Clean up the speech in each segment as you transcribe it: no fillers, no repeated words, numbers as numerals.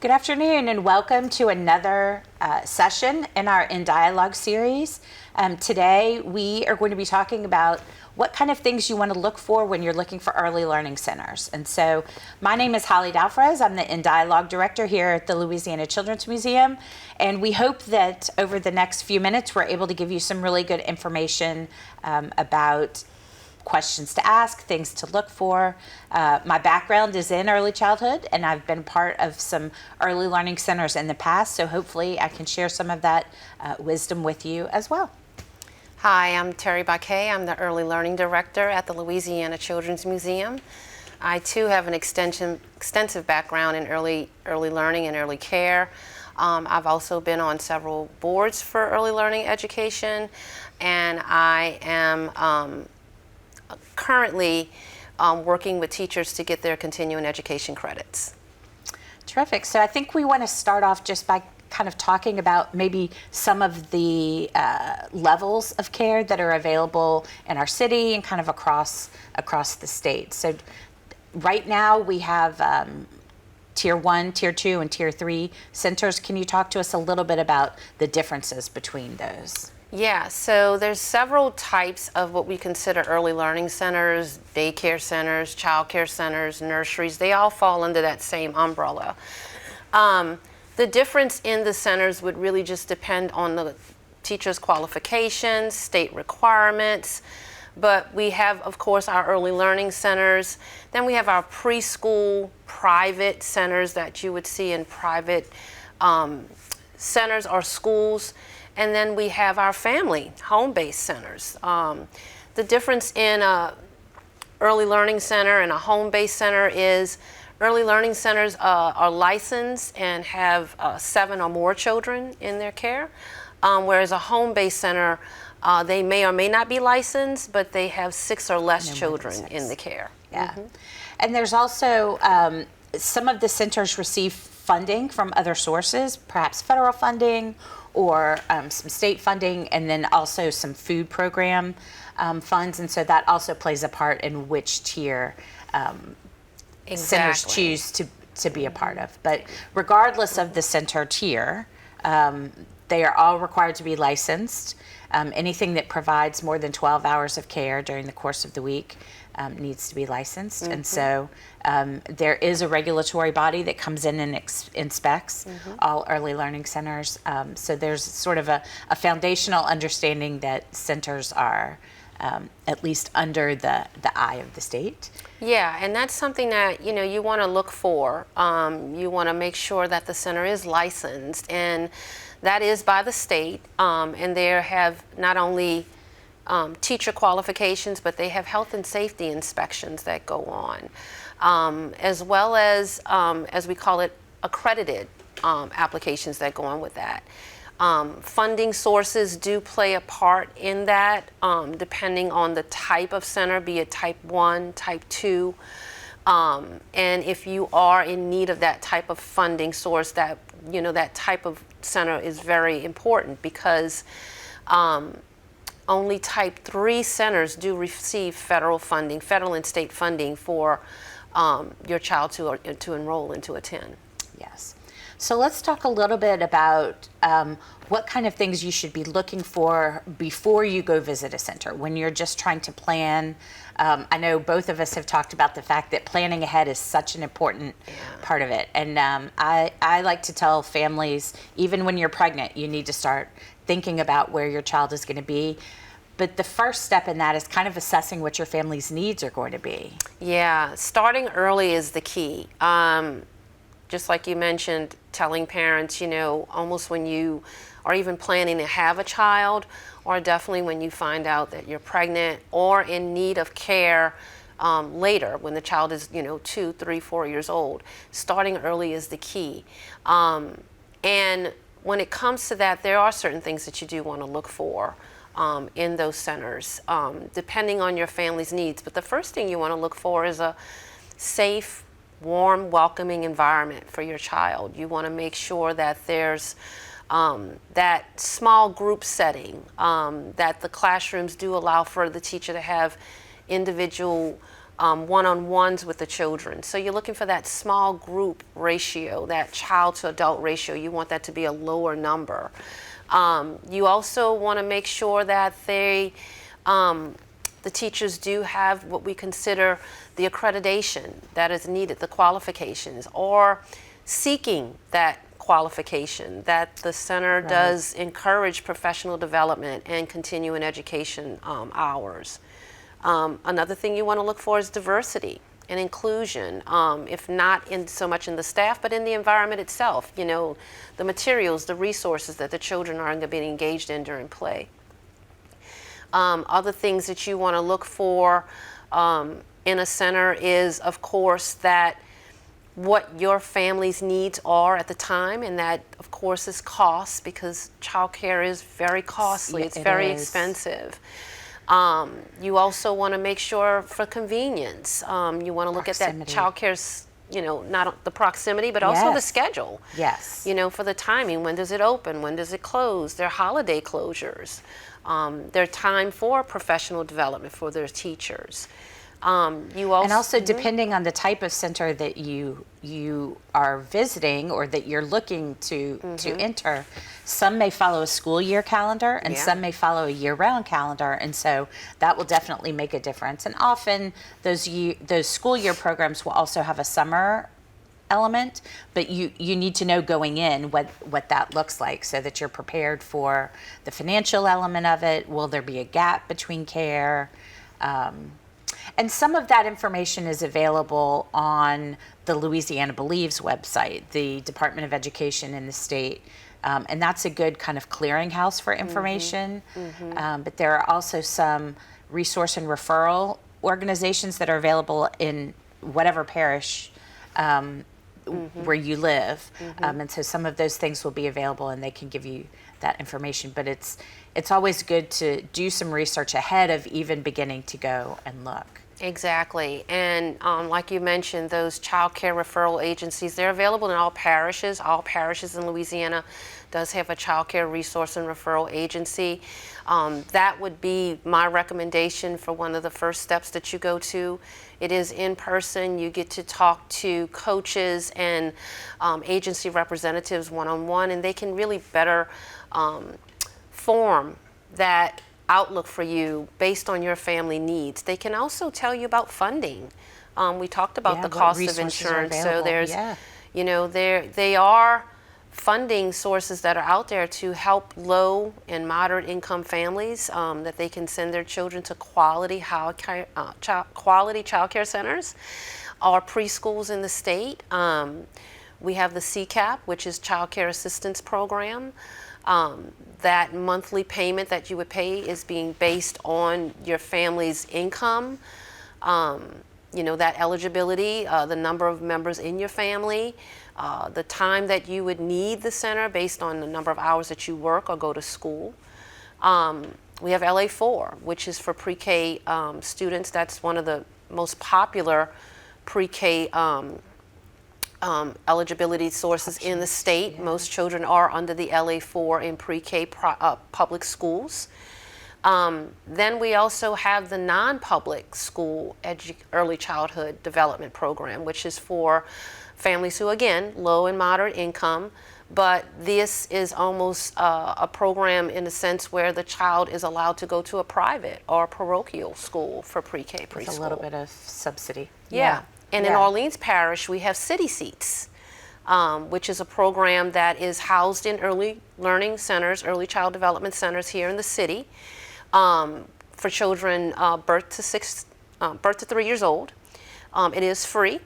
Good afternoon and welcome to another session in our In Dialogue series. Today we are going to be talking about what kind of things you want to look for when you're looking for early learning centers. And so my name is Holly Dalfrez. I'm the In Dialogue Director here at the Louisiana Children's Museum. And we hope that over the next few minutes we're able to give you some really good information about questions to ask, things to look for. My background is in early childhood, and I've been part of some early learning centers in the past, so hopefully I can share some of that wisdom with you as well. Hi, I'm Terry Baquet. I'm the Early Learning Director at the Louisiana Children's Museum. I too have an extensive background in early learning and early care. I've also been on several boards for early learning education, and I am currently working with teachers to get their continuing education credits. Terrific. So I think we want to start off just by kind of talking about maybe some of the levels of care that are available in our city and kind of across the state. So right now we have Tier 1, Tier 2, and Tier 3 centers. Can you talk to us a little bit about the differences between those? Yeah, so there's several types of what we consider early learning centers, daycare centers, childcare centers, nurseries. They all fall under that same umbrella. The difference in the centers would really just depend on the teacher's qualifications, state requirements. But we have, of course, our early learning centers. Then we have our preschool private centers that you would see in private centers or schools. And then we have our family home-based centers. The difference in a early learning center and a home-based center is early learning centers are licensed and have 7 or more children in their care, whereas a home-based center, they may or may not be licensed, but they have 6 or less children in the care. Yeah. Mm-hmm. And there's also some of the centers receive funding from other sources, perhaps federal funding or some state funding, and then also some food program funds, and so that also plays a part in which tier centers choose to be a part of. But regardless of the center tier, they are all required to be licensed. Anything that provides more than 12 hours of care during the course of the week needs to be licensed. Mm-hmm. And so there is a regulatory body that comes in and inspects all early learning centers. So there's sort of a foundational understanding that centers are at least under the eye of the state. Yeah, and that's something that you want to look for. You want to make sure that the center is licensed, and that is by the state. And they have not only teacher qualifications, but they have health and safety inspections that go on, as well as we call it, accredited applications that go on with that. Funding sources do play a part in that, depending on the type of center, be it type 1, type 2. And if you are in need of that type of funding source, that type of center is very important, because only type 3 centers do receive federal funding, federal and state funding for your child to enroll and to attend. Yes. So let's talk a little bit about what kind of things you should be looking for before you go visit a center, when you're just trying to plan. I know both of us have talked about the fact that planning ahead is such an important part of it. And I like to tell families, even when you're pregnant, you need to start thinking about where your child is going to be. But the first step in that is kind of assessing what your family's needs are going to be. Yeah, starting early is the key. Just like you mentioned, telling parents, almost when you are even planning to have a child, or definitely when you find out that you're pregnant or in need of care later, when the child is, 2, 3, 4 years old. Starting early is the key. And when it comes to that, there are certain things that you do want to look for in those centers, depending on your family's needs. But the first thing you want to look for is a safe, warm, welcoming environment for your child. You want to make sure that there's that small group setting, that the classrooms do allow for the teacher to have individual one-on-ones with the children. So you're looking for that small group ratio, that child to adult ratio. You want that to be a lower number. You also want to make sure that the teachers do have what we consider the accreditation that is needed, the qualifications, or seeking that qualification, that the center does encourage professional development and continuing education hours. Another thing you want to look for is diversity and inclusion, if not in so much in the staff, but in the environment itself, the materials, the resources that the children are going to be engaged in during play. Other things that you want to look for in a center is, of course, that what your family's needs are at the time, and that, of course, is cost, because childcare is very costly. It's very expensive. You also want to make sure for convenience. You want to look at that childcare's, not the proximity, but also the schedule. Yes. For the timing. When does it open? When does it close? Their holiday closures. Their time for professional development for their teachers. You also, and also depending on the type of center that you are visiting or that you're looking to enter, some may follow a school year calendar and some may follow a year-round calendar, and so that will definitely make a difference. And often those school year programs will also have a summer element, but you need to know going in what that looks like so that you're prepared for the financial element of it. Will there be a gap between care? And some of that information is available on the Louisiana Believes website, the Department of Education in the state. And that's a good kind of clearinghouse for information. But there are also some resource and referral organizations that are available in whatever parish where you live. And so some of those things will be available and they can give you that information. But it's always good to do some research ahead of even beginning to go and look. Exactly. And like you mentioned, those child care referral agencies, they're available in all parishes. All parishes in Louisiana does have a child care resource and referral agency. That would be my recommendation for one of the first steps that you go to. It is in person. You get to talk to coaches and agency representatives one-on-one, and they can really better form that outlook for you based on your family needs. They can also tell you about funding. We talked about the cost of insurance. So there's, they are funding sources that are out there to help low and moderate income families, that they can send their children to quality child care centers or preschools in the state. We have the CCAP, which is Child Care Assistance Program. That monthly payment that you would pay is being based on your family's income, that eligibility, the number of members in your family, the time that you would need the center based on the number of hours that you work or go to school. We have LA4, which is for pre-K students. That's one of the most popular pre-K eligibility sources in the state. Most children are under the LA4 in pre-K public schools. Then we also have the non-public school early childhood development program, which is for families who, again, low and moderate income, but this is almost a program in a sense where the child is allowed to go to a private or parochial school for pre-K, preschool. With a little bit of subsidy. Yeah. And in Orleans Parish, we have City Seats, which is a program that is housed in early learning centers, early child development centers here in the city, for children birth to 3 years old. It is free.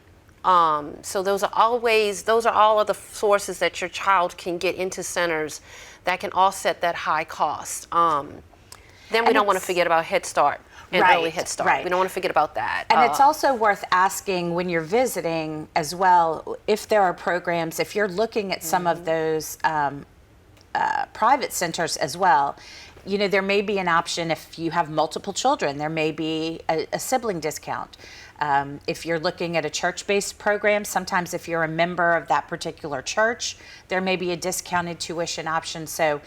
So those are all of the sources that your child can get into centers that can offset that high cost. Then we don't want to forget about Head Start. And early Head Start. We don't want to forget about that. And it's also worth asking when you're visiting as well, if there are programs, if you're looking at some of those private centers as well, there may be an option if you have multiple children, there may be a sibling discount. If you're looking at a church-based program, sometimes if you're a member of that particular church, there may be a discounted tuition option. So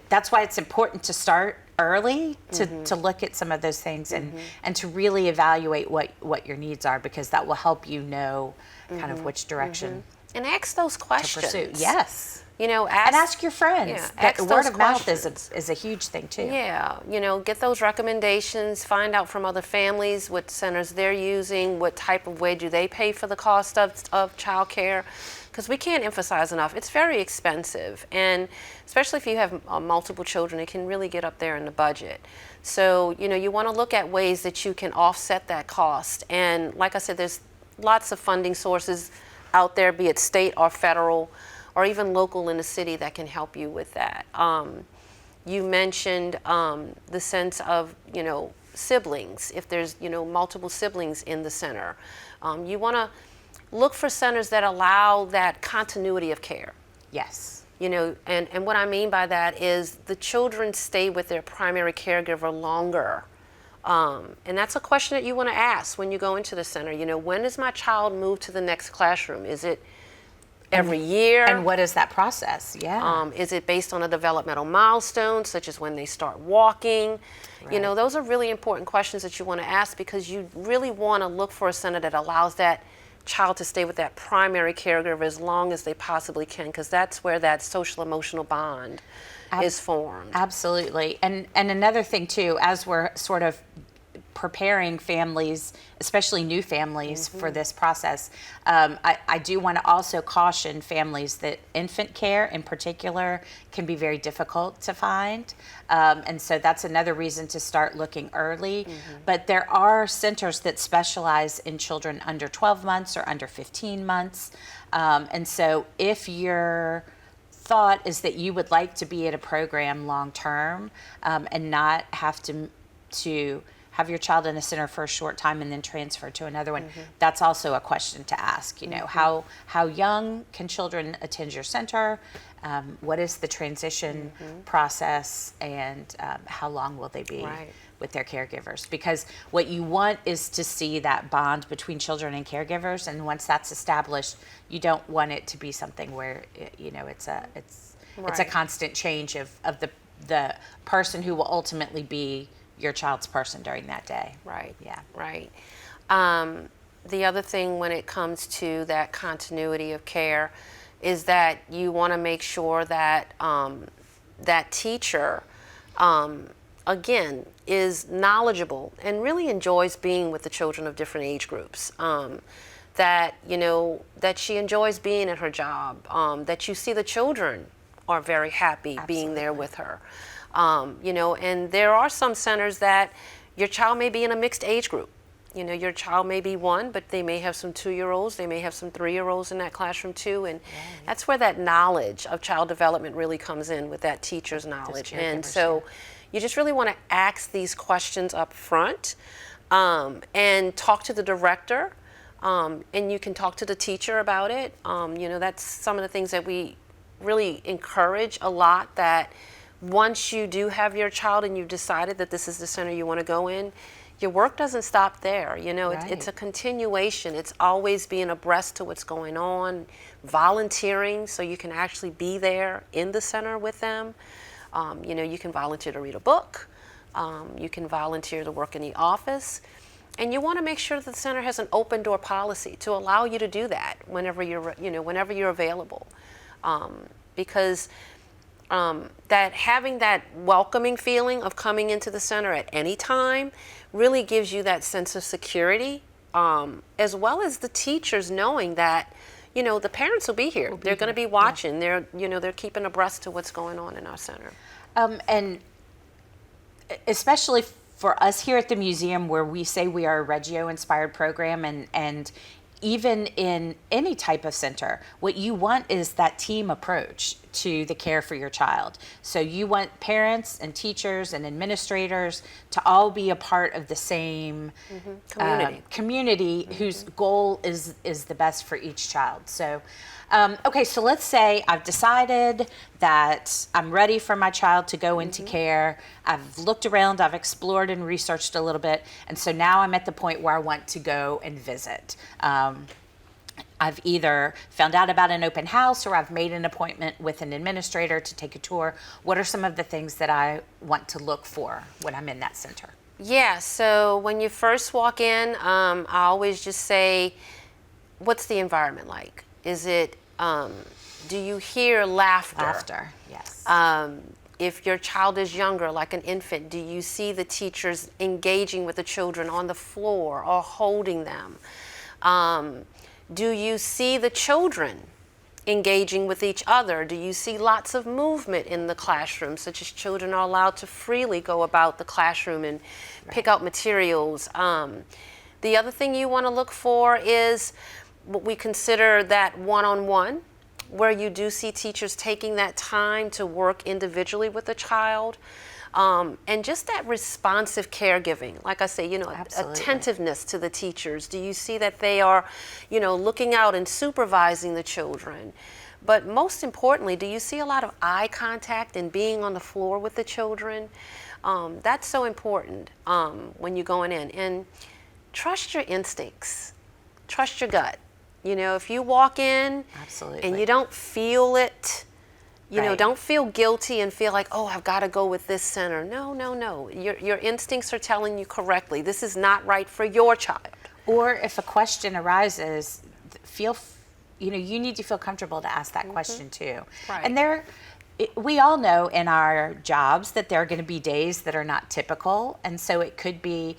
that's why it's important to start early to look at some of those things and to really evaluate what your needs are, because that will help you know kind of which direction And ask those to questions. pursue. Yes. You know, And ask your friends. Yeah, That ask word those of mouth questions. is a huge thing too. Yeah, you know, get those recommendations, find out from other families what centers they're using, what type of way do they pay for the cost of childcare, because we can't emphasize enough, it's very expensive, and especially if you have multiple children, it can really get up there in the budget. So, you know, you want to look at ways that you can offset that cost, and like I said, there's lots of funding sources out there, be it state or federal, or even local in the city, that can help you with that. You mentioned the sense of, you know, siblings, if there's, you know, multiple siblings in the center. You want to look for centers that allow that continuity of care. Yes. You know, and what I mean by that is the children stay with their primary caregiver longer. And that's a question that you want to ask when you go into the center. You know, when does my child move to the next classroom? Is it every year? And what is that process? Yeah. Is it based on a developmental milestone, such as when they start walking? You know, those are really important questions that you want to ask, because you really want to look for a center that allows that child to stay with that primary caregiver as long as they possibly can, because that's where that social emotional bond is formed. Absolutely. And another thing too, as we're sort of preparing families, especially new families, for this process, I do want to also caution families that infant care in particular can be very difficult to find. And so that's another reason to start looking early. But there are centers that specialize in children under 12 months or under 15 months. And so if your thought is that you would like to be at a program long term, and not have to have your child in a center for a short time and then transfer to another one, that's also a question to ask. You know, how young can children attend your center? What is the transition process, and how long will they be with their caregivers? Because what you want is to see that bond between children and caregivers, and once that's established, you don't want it to be something where you know it's a constant change of the person who will ultimately be your child's person during that day. Right. Yeah. Right. The other thing when it comes to that continuity of care is that you want to make sure that that teacher, again, is knowledgeable and really enjoys being with the children of different age groups. That, you know, that she enjoys being at her job, that you see the children are very happy being there with her. You know, and there are some centers that your child may be in a mixed age group. You know, your child may be one, but they may have some 2-year-olds, they may have some 3-year-olds in that classroom too, and that's where that knowledge of child development really comes in, with that teacher's knowledge. And so you just really want to ask these questions up front, and talk to the director, and you can talk to the teacher about it. You know, that's some of the things that we really encourage a lot, that once you do have your child and you've decided that this is the center you want to go in, your work doesn't stop there. You know, it's a continuation. It's always being abreast to what's going on, volunteering so you can actually be there in the center with them. You know, you can volunteer to read a book. You can volunteer to work in the office. And you want to make sure that the center has an open door policy to allow you to do that whenever you're available. Because that having that welcoming feeling of coming into the center at any time really gives you that sense of security, as well as the teachers knowing that, you know, the parents will be here. They're going to be watching. They're keeping abreast to what's going on in our center. And especially for us here at the museum, where we say we are a Reggio-inspired program, and even in any type of center, what you want is that team approach to the care for your child. So you want parents and teachers and administrators to all be a part of the same community whose goal is the best for each child. So, okay, so let's say I've decided that I'm ready for my child to go into care. I've looked around, I've explored and researched a little bit, and so now I'm at the point where I want to go and visit. I've either found out about an open house or I've made an appointment with an administrator to take a tour. What are some of the things that I want to look for when I'm in that center? Yeah, so when you first walk in, I always just say, what's the environment like? Is it, do you hear laughter? Laughter, yes. If your child is younger, like an infant, do you see the teachers engaging with the children on the floor or holding them? Do you see the children engaging with each other? Do you see lots of movement in the classroom, such as children are allowed to freely go about the classroom and pick out materials? The other thing you want to look for is what we consider that one-on-one, where you do see teachers taking that time to work individually with the child. And just that responsive caregiving, like I say, Absolutely. attentiveness to the teachers. Do you see that they are, looking out and supervising the children? But most importantly, do you see a lot of eye contact and being on the floor with the children? That's so important when you're going in. And trust your instincts. Trust your gut. If you walk in Absolutely. and you don't feel it, Right. don't feel guilty and feel like, oh, I've got to go with this center. No. Your instincts are telling you correctly. This is not right for your child. Or if a question arises, you need to feel comfortable to ask that question too. Right. And we all know in our jobs that there are going to be days that are not typical. And so it could be,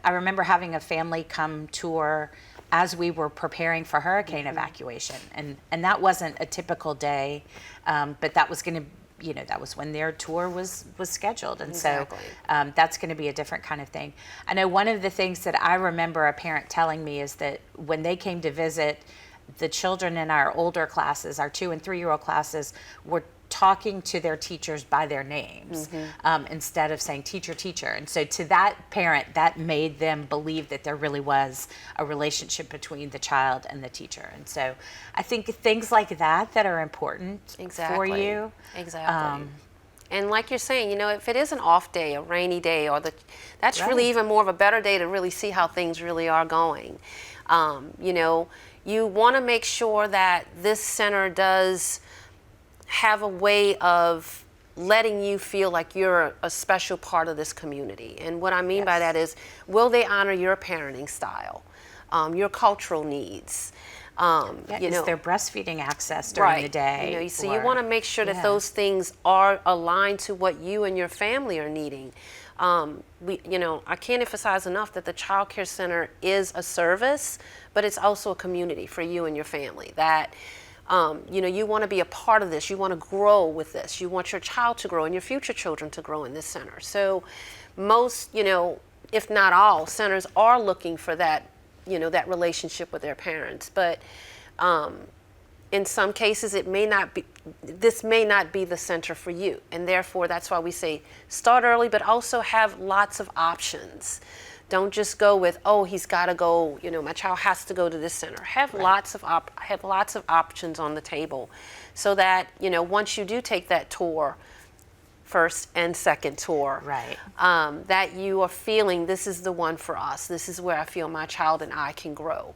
I remember having a family come tour as we were preparing for hurricane evacuation. And that wasn't a typical day, but that was going to, that was when their tour was scheduled. And Exactly. so that's going to be a different kind of thing. I know one of the things that I remember a parent telling me is that when they came to visit, the children in our older classes, our 2 and 3-year-old classes, were talking to their teachers by their names instead of saying teacher, teacher. And so to that parent, that made them believe that there really was a relationship between the child and the teacher. And so I think things like that are important for you. Exactly. And like you're saying, if it is an off day, a rainy day, that's Right. really even more of a better day to really see how things really are going. You want to make sure that this center does have a way of letting you feel like you're a special part of this community. And what I mean by Yes. that is, will they honor your parenting style, your cultural needs? Is there breastfeeding access during the day? So you want to make sure that Yeah. those things are aligned to what you and your family are needing. I can't emphasize enough that the Child Care Center is a service, but it's also a community for you and your family. That you want to be a part of this. You want to grow with this. You want your child to grow and your future children to grow in this center. So most, if not all, centers are looking for that, that relationship with their parents. But in some cases, this may not be the center for you. And therefore, that's why we say start early, but also have lots of options. Don't just go with, oh, he's got to go, my child has to go to this center. Have lots of options on the table so that, once you do take that tour, first and second tour, Right. That you are feeling this is the one for us. This is where I feel my child and I can grow.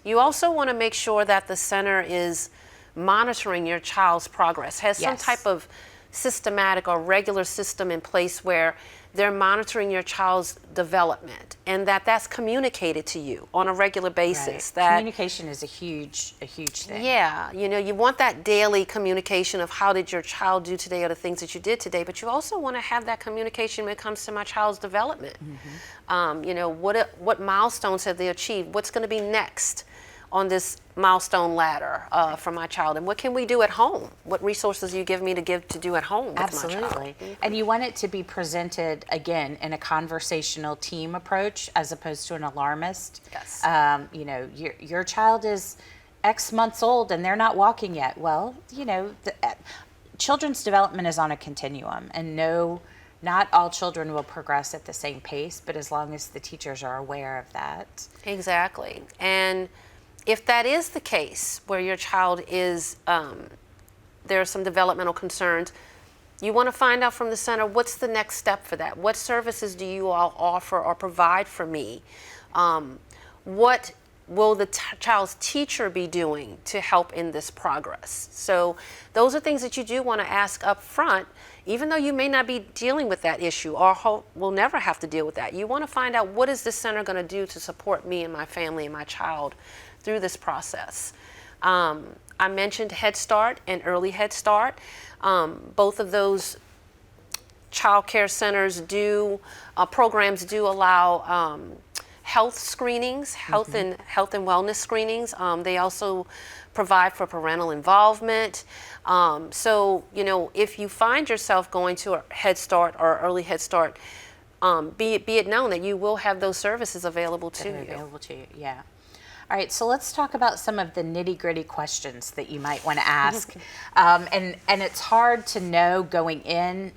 You also want to make sure that the center is monitoring your child's progress, has some Yes. type of systematic or regular system in place where they're monitoring your child's development and that's communicated to you on a regular basis. Right. Communication is a huge thing. Yeah, you want that daily communication of how did your child do today or the things that you did today, but you also want to have that communication when it comes to my child's development. What milestones have they achieved? What's going to be next on this milestone ladder for my child, and what can we do at home? What resources do you give me to do at home with Absolutely. my child? And you want it to be presented, again, in a conversational team approach as opposed to an alarmist. Yes. Your child is X months old and they're not walking yet. Well, children's development is on a continuum, and not all children will progress at the same pace, but as long as the teachers are aware of that. Exactly. And if that is the case, where your child is, there are some developmental concerns, you want to find out from the center, what's the next step for that? What services do you all offer or provide for me? What will the child's teacher be doing to help in this progress? So those are things that you do want to ask up front, even though you may not be dealing with that issue or will never have to deal with that. You want to find out, what is this center going to do to support me and my family and my child through this process? I mentioned Head Start and Early Head Start. Both of those child care centers programs do allow health screenings, health and wellness screenings. They also provide for parental involvement. So, if you find yourself going to a Head Start or Early Head Start, be it known that you will have those services available to you. Available to you, yeah. All right, so let's talk about some of the nitty-gritty questions that you might want to ask. And it's hard to know going in,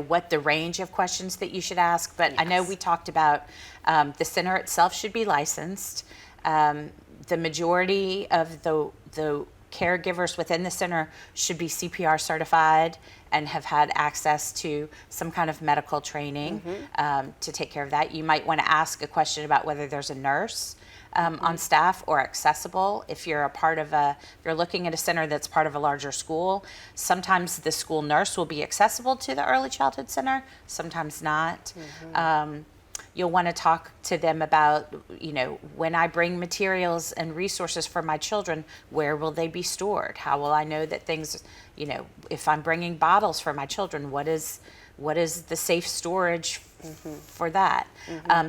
what the range of questions that you should ask, but I know we talked about the center itself should be licensed. The majority of the caregivers within the center should be CPR certified and have had access to some kind of medical training to take care of that. You might want to ask a question about whether there's a nurse on staff or accessible. If you're looking at a center that's part of a larger school, sometimes the school nurse will be accessible to the early childhood center, sometimes not. You'll want to talk to them about, when I bring materials and resources for my children, where will they be stored? How will I know that things, if I'm bringing bottles for my children, what is the safe storage for that?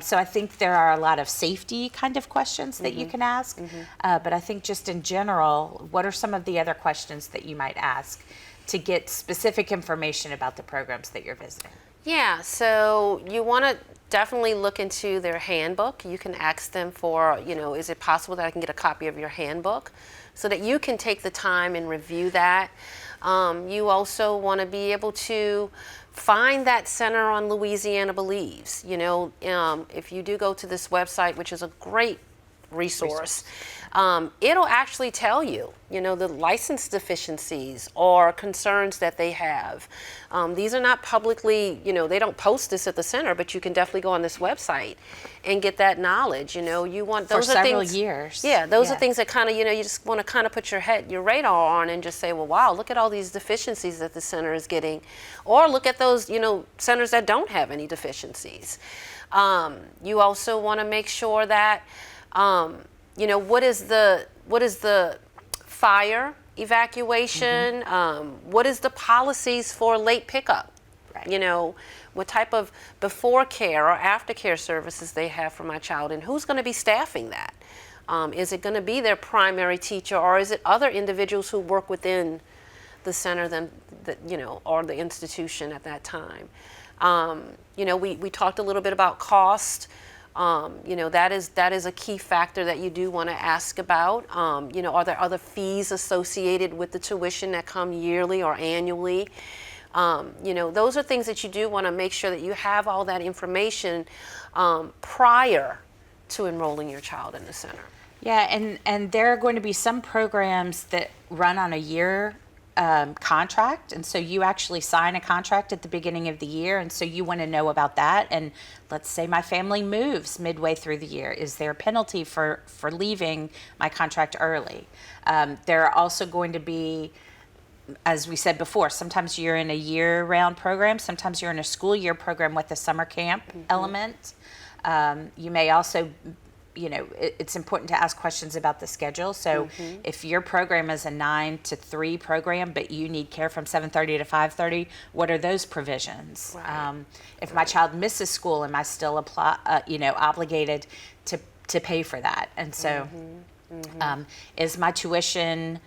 So I think there are a lot of safety kind of questions that you can ask, but I think just in general, what are some of the other questions that you might ask to get specific information about the programs that you're visiting? Yeah, so you want to definitely look into their handbook. You can ask them for, is it possible that I can get a copy of your handbook so that you can take the time and review that. You also want to be able to find that center on Louisiana Believes. If you do go to this website, which is a great resource, it'll actually tell you, the license deficiencies or concerns that they have. These are not publicly, they don't post this at the center, but you can definitely go on this website and get that knowledge. You want those for are several things, years. Yeah, those are things that kind of, you just want to kind of put your radar on and just say, well, wow, look at all these deficiencies that the center is getting, or look at those, centers that don't have any deficiencies. You also want to make sure that what is the fire evacuation? What is the policies for late pickup? Right. What type of before care or after care services they have for my child, and who's going to be staffing that? Is it going to be their primary teacher, or is it other individuals who work within the center or the institution at that time? We talked a little bit about cost. That is a key factor that you do want to ask about. Are there other fees associated with the tuition that come yearly or annually? Those are things that you do want to make sure that you have all that information prior to enrolling your child in the center. Yeah, and there are going to be some programs that run on a year contract, and so you actually sign a contract at the beginning of the year, and so you want to know about that. And let's say my family moves midway through the year, is there a penalty for leaving my contract early? There are also going to be, as we said before, sometimes you're in a year-round program, sometimes you're in a school year program with a summer camp element. You may also, it's important to ask questions about the schedule. So if your program is a 9 to 3 program, but you need care from 7:30 to 5:30, what are those provisions? Right. If my child misses school, am I still obligated to pay for that? And so is my tuition,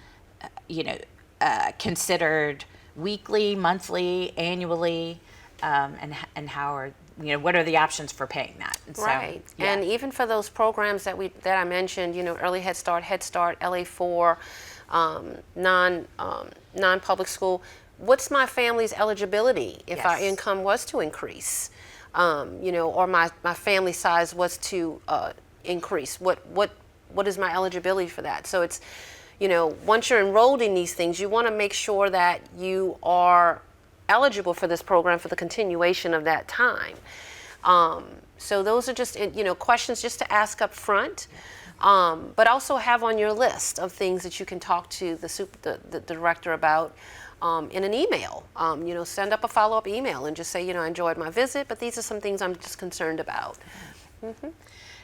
considered weekly, monthly, annually, and how are what are the options for paying that? And so, right. And even for those programs that I mentioned, Early Head Start, LA4, non-public school, what's my family's eligibility if our income was to increase, or my family size was to increase? What is my eligibility for that? So it's, once you're enrolled in these things, you want to make sure that you are eligible for this program for the continuation of that time. So those are just, questions just to ask up front. But also have on your list of things that you can talk to the director about in an email. Send up a follow-up email and just say, I enjoyed my visit, but these are some things I'm just concerned about.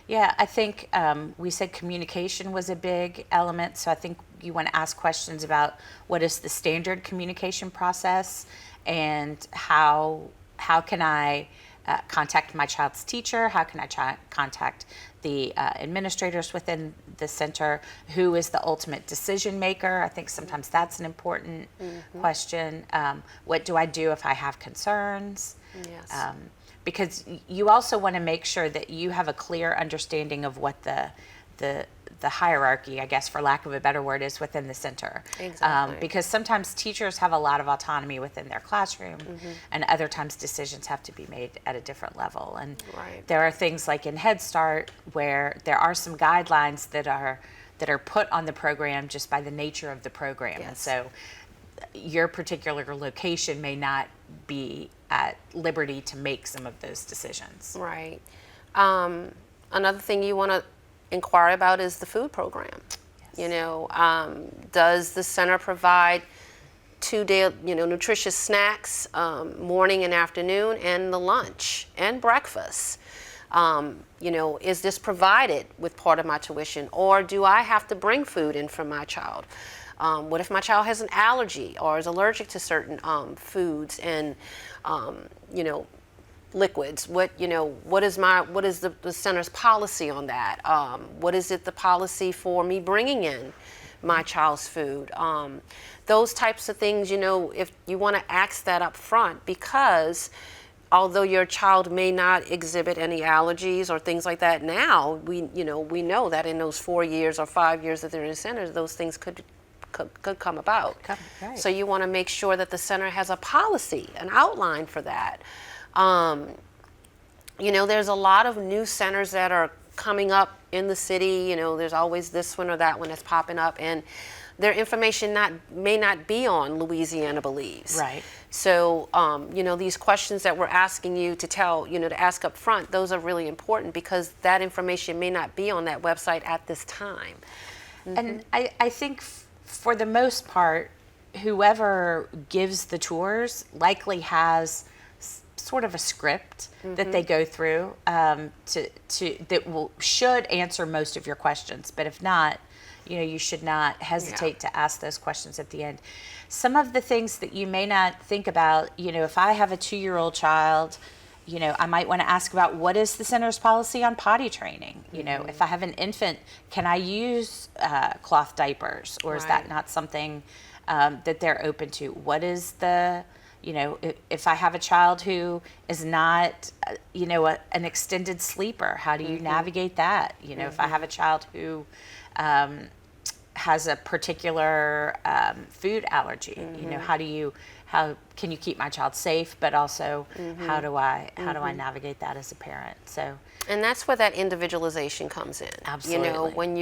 Yeah, I think we said communication was a big element, so I think you want to ask questions about what is the standard communication process and how can I contact my child's teacher, how can I contact the administrators within the center, who is the ultimate decision maker. I think sometimes that's an important question. What do I do if I have concerns? Yes. Because you also want to make sure that you have a clear understanding of what the hierarchy, I guess, for lack of a better word, is within the center. Exactly. Because sometimes teachers have a lot of autonomy within their classroom, and other times decisions have to be made at a different level. And Right. there are things like in Head Start where there are some guidelines that are put on the program just by the nature of the program. Yes. And so your particular location may not be at liberty to make some of those decisions. Right. Another thing you want to inquire about is the food program. Yes. Does the center provide 2-day, nutritious snacks, morning and afternoon, and the lunch and breakfast? Is this provided with part of my tuition, or do I have to bring food in for my child? What if my child has an allergy or is allergic to certain foods and liquids? What is the center's policy on that? What is the policy for me bringing in my child's food? Those types of things, if you want to ask that up front, because although your child may not exhibit any allergies or things like that now, we know that in those 4 years or 5 years that they're in centers, those things could come about. Right. So you want to make sure that the center has a policy, an outline for that. There's a lot of new centers that are coming up in the city. There's always this one or that one that's popping up, and their information may not be on Louisiana Believes. Right. So, these questions that we're asking you to ask up front, those are really important because that information may not be on that website at this time. And I think for the most part, whoever gives the tours likely has sort of a script that they go through should answer most of your questions. But if not, you should not hesitate to ask those questions at the end. Some of the things that you may not think about, if I have a 2-year-old child, I might want to ask about what is the center's policy on potty training. If I have an infant, can I use cloth diapers, or is that Right. not something that they're open to? What is the, if I have a child who is not, an extended sleeper, how do you navigate that? If I have a child who has a particular food allergy, how can you keep my child safe, but also how do I navigate that as a parent? So, And that's where that individualization comes in. Absolutely. When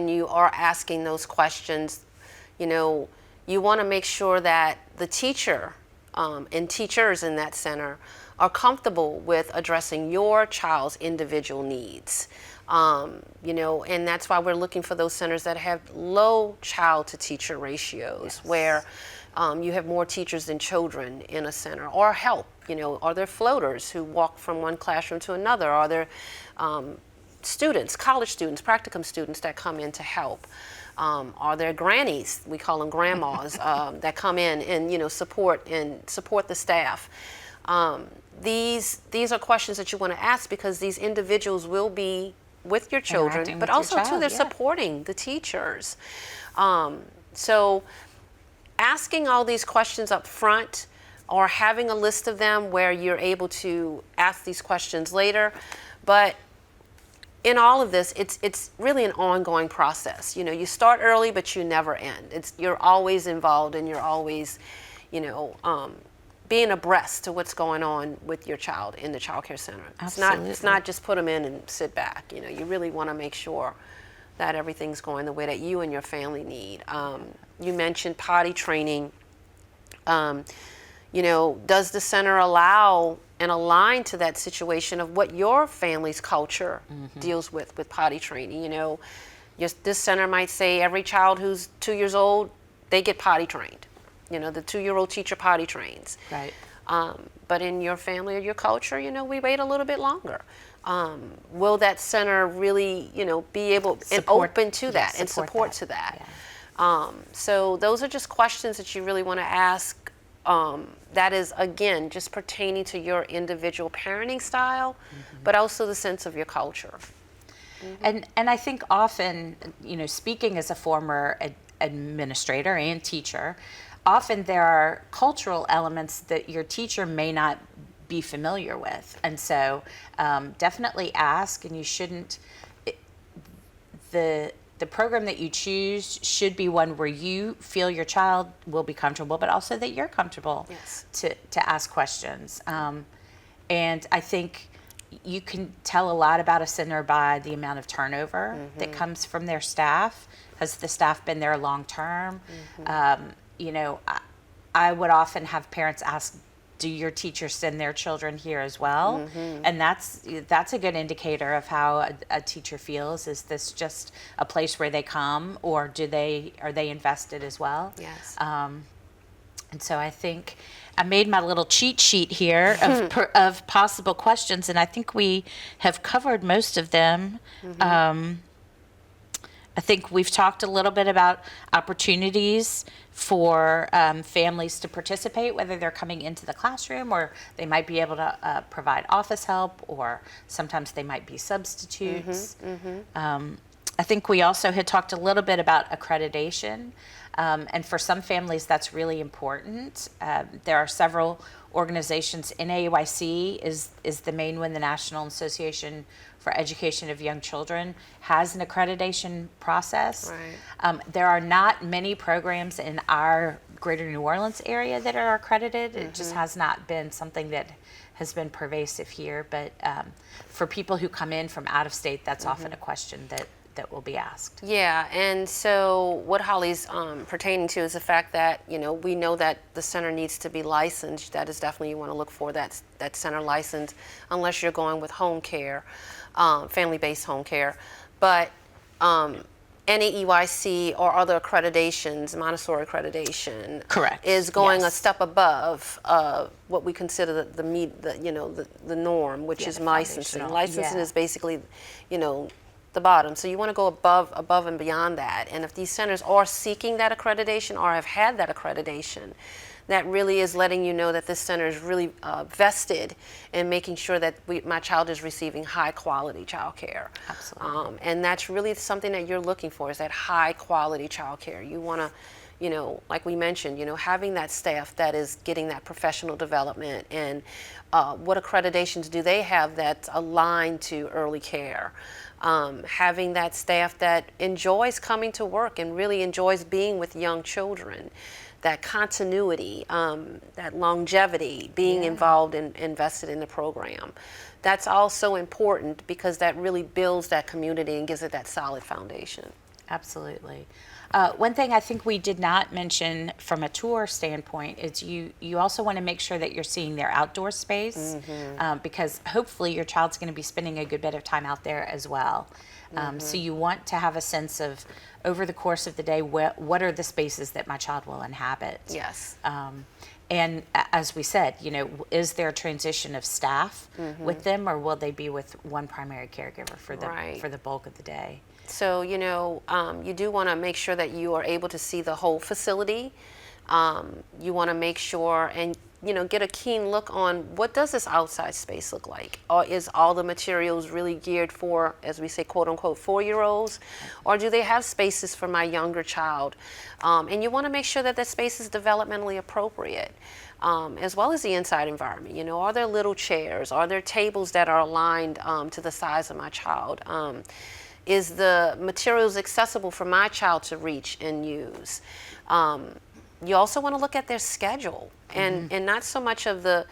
you are asking those questions, you want to make sure that the teacher and teachers in that center are comfortable with addressing your child's individual needs. And that's why we're looking for those centers that have low child to teacher ratios, where you have more teachers than children in a center, or help. Are there floaters who walk from one classroom to another? Are there students, college students, practicum students that come in to help? Are there grannies, we call them grandmas, that come in and support the staff? These are questions that you want to ask because these individuals will be with your children, Interacting but with your also too child, they're yeah. supporting the teachers. So asking all these questions up front, or having a list of them where you're able to ask these questions later, but in all of this, it's really an ongoing process. You start early, but you never end. You're always involved, and you're always, being abreast to what's going on with your child in the child care center. It's not just put them in and sit back. You really want to make sure that everything's going the way that you and your family need. You mentioned potty training. Does the center allow and align to that situation of what your family's culture deals with potty training. This center might say every child who's 2 years old, they get potty trained. The 2-year-old teacher potty trains. Right. But in your family or your culture, we wait a little bit longer. Will that center really, be able and open to that and support to that? Yeah. So those are just questions that you really want to ask. That is, again, just pertaining to your individual parenting style, but also the sense of your culture. And I think often, speaking as a former administrator and teacher, often there are cultural elements that your teacher may not be familiar with. And so definitely ask, and you shouldn't, the program that you choose should be one where you feel your child will be comfortable, but also that you're comfortable to ask questions. And I think you can tell a lot about a center by the amount of turnover that comes from their staff. Has the staff been there long term? I would often have parents ask, do your teachers send their children here as well? And that's a good indicator of how a teacher feels. Is this just a place where they come, or are they invested as well? Yes. And so I think I made my little cheat sheet here of possible questions, and I think we have covered most of them. I think we've talked a little bit about opportunities for families to participate, whether they're coming into the classroom or they might be able to provide office help, or sometimes they might be substitutes. I think we also had talked a little bit about accreditation. And for some families, that's really important. There are several organizations. NAYC is the main one. The National Association for Education of Young Children has an accreditation process. Right. There are not many programs in our greater New Orleans area that are accredited. It just has not been something that has been pervasive here. But for people who come in from out of state, that's often a question that will be asked. Yeah, and so what Holly's pertaining to is the fact that, we know that the center needs to be licensed. That is definitely, you want to look for that center license, unless you're going with home care, family-based home care. But NAEYC or other accreditations, Montessori accreditation, correct, is going a step above what we consider the norm, which is licensing. Licensing is basically, the bottom. So you want to go above and beyond that. And if these centers are seeking that accreditation or have had that accreditation, that really is letting you know that this center is really vested in making sure that my child is receiving high quality child care. Absolutely. And that's really something that you're looking for, is that high quality child care. You want to, like we mentioned, having that staff that is getting that professional development, and what accreditations do they have that's aligned to early care. Having that staff that enjoys coming to work and really enjoys being with young children, that continuity, that longevity, being involved and invested in the program. That's also important, because that really builds that community and gives it that solid foundation. Absolutely. One thing I think we did not mention from a tour standpoint is you also want to make sure that you're seeing their outdoor space, because hopefully your child's going to be spending a good bit of time out there as well. So you want to have a sense of, over the course of the day, what are the spaces that my child will inhabit? Yes. And as we said, is there a transition of staff with them, or will they be with one primary caregiver for the bulk of the day? So, you do want to make sure that you are able to see the whole facility. You want to make sure and, get a keen look on, what does this outside space look like? Or is all the materials really geared for, as we say, quote unquote, 4-year-olds? Or do they have spaces for my younger child? And you want to make sure that space is developmentally appropriate. As well as the inside environment. Are there little chairs? Are there tables that are aligned to the size of my child? Is the materials accessible for my child to reach and use? You also want to look at their schedule, and not so much of the,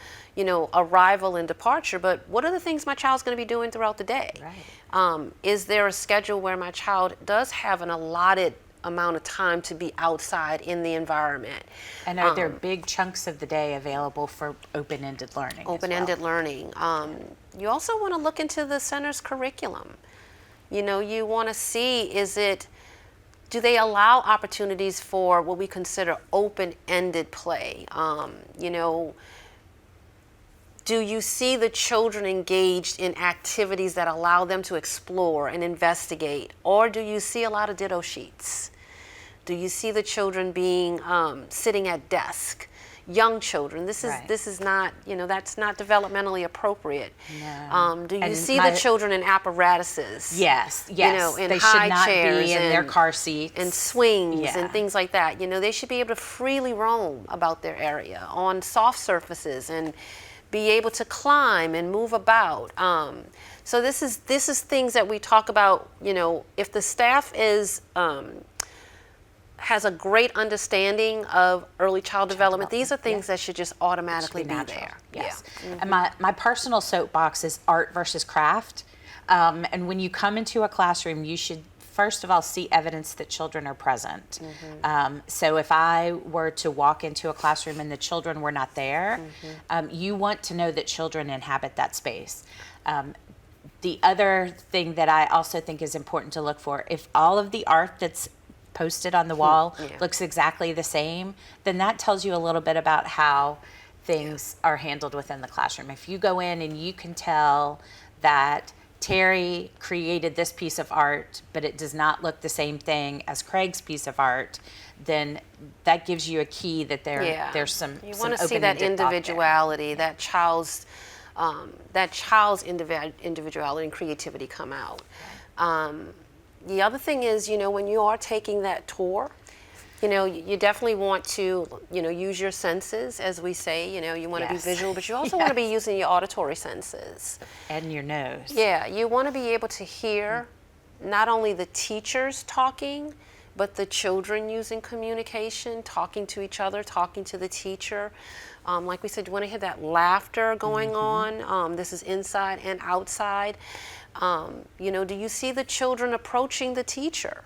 arrival and departure, but what are the things my child's going to be doing throughout the day? Right. Is there a schedule where my child does have an allotted amount of time to be outside in the environment. And are there big chunks of the day available for open-ended learning? Open-ended learning. You also want to look into the center's curriculum. You know, you want to see, do they allow opportunities for what we consider open-ended play? You know, do you see the children engaged in activities that allow them to explore and investigate? Or do you see a lot of ditto sheets? Do you see the children being sitting at desk? Young children, this is not, you know, that's not developmentally appropriate. No. Do you see the children in apparatuses? Yes, You know, in they high should not chairs be in their car seats. and swings Yeah. and things like that. You know, they should be able to freely roam about their area on soft surfaces and be able to climb and move about. So this is things that we talk about. You know, if the staff has a great understanding of early child development, these are things that should just automatically be there. Yes. Yeah. And my personal soapbox is art versus craft. And when you come into a classroom, you should first of all see evidence that children are present. So if I were to walk into a classroom and the children were not there, you want to know that children inhabit that space. The other thing that I also think is important to look for, if all of the art that's posted on the wall looks exactly the same, then that tells you a little bit about how things are handled within the classroom. If you go in and you can tell that Terry created this piece of art, but it does not look the same thing as Craig's piece of art, then that gives you a key that there's some You some want to see that open-ended thought there. individuality, that child's individuality and creativity come out. The other thing is, you know, when you are taking that tour, you know, you definitely want to, you know, use your senses, as we say. You know, you want to be visual, but you also want to be using your auditory senses. And your nose. Yeah, you want to be able to hear not only the teachers talking, but the children using communication, talking to each other, talking to the teacher. Like we said, you want to hear that laughter going on. This is inside and outside. You know, do you see the children approaching the teacher?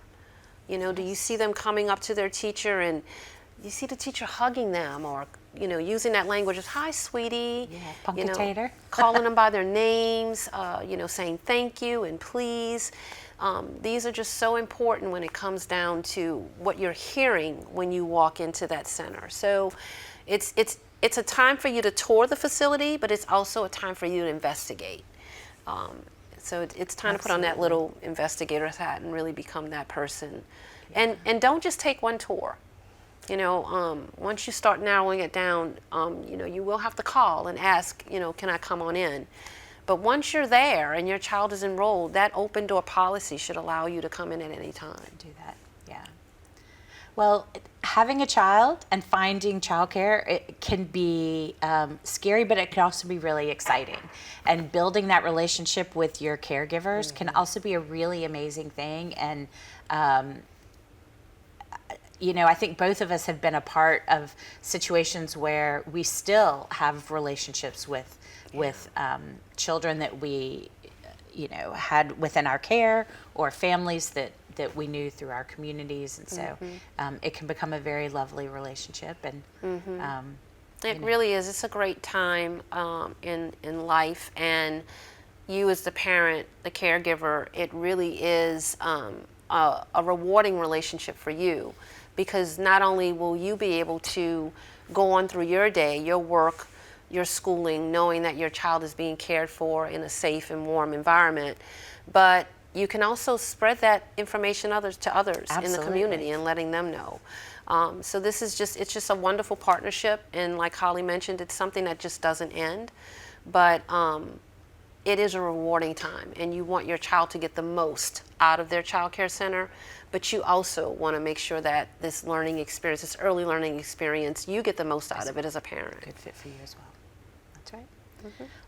You know, do you see them coming up to their teacher and you see the teacher hugging them, or, you know, using that language of, hi, sweetie, you know, calling them by their names, you know, saying thank you and please. These are just so important when it comes down to what you're hearing when you walk into that center. So it's a time for you to tour the facility, but it's also a time for you to investigate. So it's time to put on that little investigator's hat and really become that person. And don't just take one tour. You know, once you start narrowing it down, you know, you will have to call and ask, you know, can I come on in? But once you're there and your child is enrolled, that open door policy should allow you to come in at any time. Do that, yeah. Well, having a child and finding childcare, it can be scary, but it can also be really exciting. And building that relationship with your caregivers can also be a really amazing thing. And you know, I think both of us have been a part of situations where we still have relationships with children that we, you know, had within our care, or families that we knew through our communities. And so it can become a very lovely relationship. And it really is. It's a great time in life, and you as the parent, the caregiver, it really is a rewarding relationship for you, because not only will you be able to go on through your day, your work, your schooling, knowing that your child is being cared for in a safe and warm environment, but you can also spread that information to others in the community and letting them know. So this is it's just a wonderful partnership, and like Holly mentioned, it's something that just doesn't end, but it is a rewarding time, and you want your child to get the most out of their child care center, but you also want to make sure that this learning experience, this early learning experience, you get the most out of it as a parent. Good fit for you as well. That's right.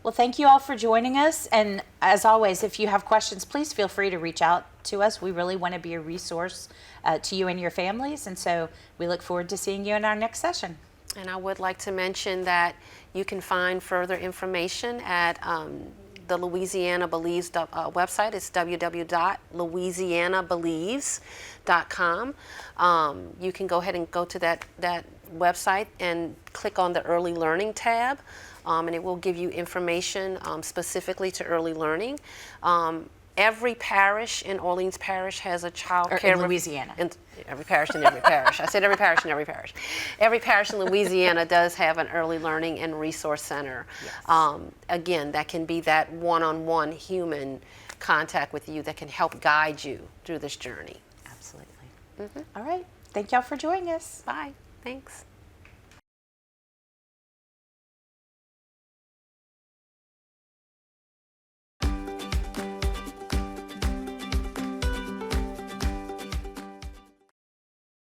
Well, thank you all for joining us. And as always, if you have questions, please feel free to reach out to us. We really want to be a resource to you and your families. And so we look forward to seeing you in our next session. And I would like to mention that you can find further information at the Louisiana Believes website. It's www.louisianabelieves.com. You can go ahead and go to that website and click on the Early Learning tab, and it will give you information specifically to early learning. Every parish in Orleans Parish has a child care. In Louisiana. Every parish in every parish. I said every parish in every parish. Every parish in Louisiana does have an early learning and resource center. Yes. Again, that can be that one-on-one human contact with you that can help guide you through this journey. Absolutely. All right. Thank y'all for joining us. Bye. Thanks.